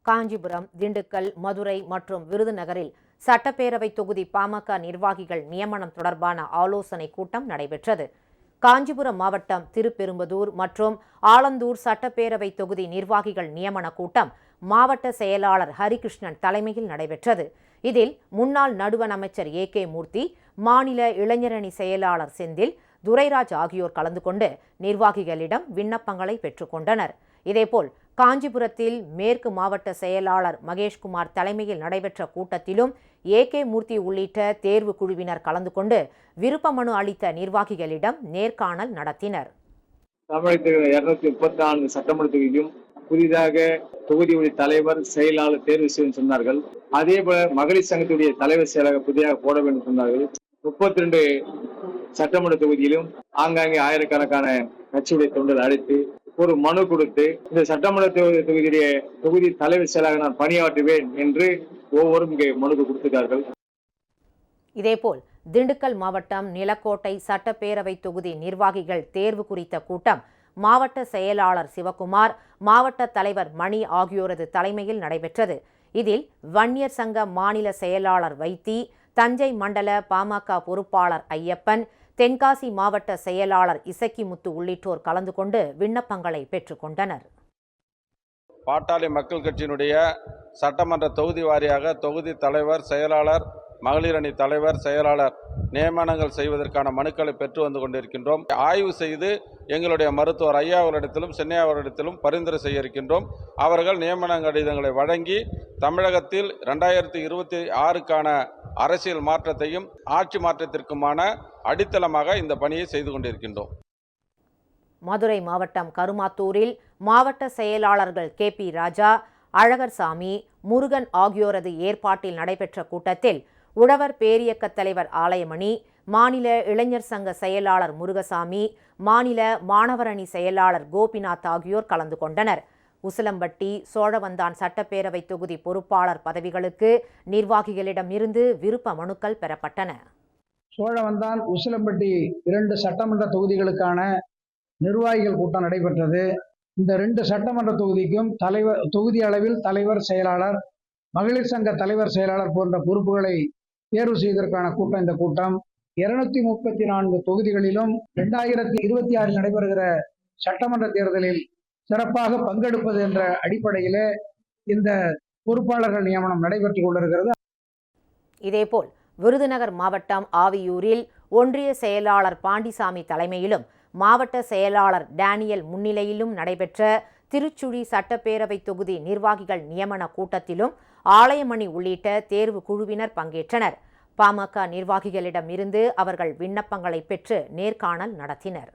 காஞ்சிபுரம், திண்டுக்கல், மதுரை மற்றும் விருதுநகரில் சட்டப்பேரவை தொகுதி பாமக நிர்வாகிகள் நியமனம் தொடர்பான ஆலோசனைக் கூட்டம் நடைபெற்றது. காஞ்சிபுரம் மாவட்டம் திருப்பெரும்புதூர் மற்றும் ஆலந்தூர் சட்டப்பேரவை தொகுதி நிர்வாகிகள் நியமன கூட்டம் மாவட்ட செயலாளர் ஹரிகிருஷ்ணன் தலைமையில் நடைபெற்றது. இதில் முன்னாள் நடுவண் அமைச்சர் ஏ.கே. மூர்த்தி, மாநில இளைஞரணி செயலாளர் செந்தில், துரைராஜ் ஆகியோர் கலந்து கொண்டு நிர்வாகிகளிடம் விண்ணப்பங்களை பெற்றுக் கொண்டனர். இதேபோல் காஞ்சிபுரத்தில் மேற்கு மாவட்ட செயலாளர் மகேஷ்குமார் தலைமையில் நடைபெற்ற கூட்டத்திலும் ஏ.கே. மூர்த்தி உள்ளிட்ட தேர்வு குழுவினர் கலந்து கொண்டு விருப்ப மனு அளித்த நிர்வாகிகளிடம் நேர்காணல் நடத்தினர். தமிழகத்தில் 234 சட்டமன்ற தொகுதியும் புதிதாக தொகுதியுடைய தலைவர், செயலாளர் தேர்வு செய்யும் சொன்னார்கள். அதே போல மகளிர் சங்கத்துடைய தலைவர் செயலாளர் புதிதாக போட வேண்டும் சொன்னார்கள். 32 சட்டமன்ற தொகுதியிலும் ஆங்காங்கே ஆயிரக்கணக்கான கட்சியுடைய தொண்டர்கள் அழைத்து ஒரு மனு கொடுத்து இந்த சட்டமன்ற தொகுதியுடைய தொகுதி தலைவர் செயலாளர் நான் பணியாற்றுவேன் என்று ஒவ்வொருவரும் இங்கே மனு கொடுத்திருக்கார்கள். இதேபோல் திண்டுக்கல் மாவட்டம் நிலக்கோட்டை சட்டப்பேரவை தொகுதி நிர்வாகிகள் தேர்வு குறித்த கூட்டம் மாவட்ட செயலாளர் சிவக்குமார், மாவட்ட தலைவர் மணி ஆகியோரது தலைமையில் நடைபெற்றது. இதில் வன்னியர் சங்க மாநில செயலாளர் வைத்தி, தஞ்சை மண்டல பாமக பொறுப்பாளர் ஐயப்பன், தென்காசி மாவட்ட செயலாளர் இசக்கிமுத்து உள்ளிட்டோர் கலந்து கொண்டு விண்ணப்பங்களை பெற்றுக் கொண்டனர். பாட்டாளி மக்கள் கட்சியினுடைய சட்டமன்ற தொகுதி வாரியாக தொகுதி தலைவர், செயலாளர், மகளிர் அணி தலைவர், செயலாளர் நியமனங்கள் செய்வதற்கான மனுக்களை பெற்று வந்து கொண்டிருக்கின்றோம். ஆய்வு செய்து எங்களுடைய மருத்துவர் ஐயா அவர்களிடத்திலும் சென்னை அவர்களிடத்திலும் பரிந்துரை செய்ய இருக்கின்றோம். அவர்கள் நியமன கடிதங்களை வழங்கி தமிழகத்தில் 2026க்கான அரசியல் மாற்றத்தையும் ஆட்சி மாற்றத்திற்குமான அடித்தளமாக இந்த பணியை செய்து கொண்டிருக்கின்றோம். மதுரை மாவட்டம் கருமாத்தூரில் மாவட்ட செயலாளர்கள் கே.பி. ராஜா, அழகர்சாமி, முருகன் ஆகியோரது ஏற்பாட்டில் நடைபெற்ற கூட்டத்தில் உழவர் பேரியக்க தலைவர் ஆலயமணி, மாநில இளைஞர் சங்க செயலாளர் முருகசாமி, மாநில மாணவர் அணி செயலாளர் கோபிநாத் ஆகியோர் கலந்து கொண்டனர். உசிலம்பட்டி, சோழவந்தான் சட்டப்பேரவை தொகுதி பொறுப்பாளர் பதவிகளுக்கு நிர்வாகிகளிடமிருந்து விருப்ப மனுக்கள் பெறப்பட்டன. சோழவந்தான், உசிலம்பட்டி 2 சட்டமன்ற தொகுதிகளுக்கான நிர்வாகிகள் கூட்டம் நடைபெற்றது. இந்த 2 சட்டமன்ற தொகுதிக்கும் தொகுதி அளவில் தலைவர், செயலாளர், மகளிர் சங்க தலைவர், செயலாளர் போன்ற பொறுப்புகளை தேர்வு செய்வதற்கான கூட்டம். இந்த கூட்டம் 234 தொகுதிகளிலும் 2026 நடைபெறுகிற சட்டமன்ற தேர்தலில் சிறப்பாக பங்கெடுப்பது என்ற அடிப்படையிலே இந்த பொறுப்பாளர்கள் நியமனம் நடைபெற்றுக் கொண்டிருக்கிறது. இதேபோல் விருதுநகர் மாவட்டம் ஆவியூரில் ஒன்றிய செயலாளர் பாண்டிசாமி தலைமையிலும் மாவட்ட செயலாளர் டேனியல் முன்னிலையிலும் நடைபெற்ற திருச்சுழி சட்டப்பேரவை தொகுதி நிர்வாகிகள் நியமன கூட்டத்திலும் ஆலயமணி உள்ளிட்ட தேர்வு குழுவினர் பங்கேற்றனர். பாமக நிர்வாகிகளிடமிருந்து அவர்கள் விண்ணப்பங்களை பெற்று நேர்காணல் நடத்தினர்.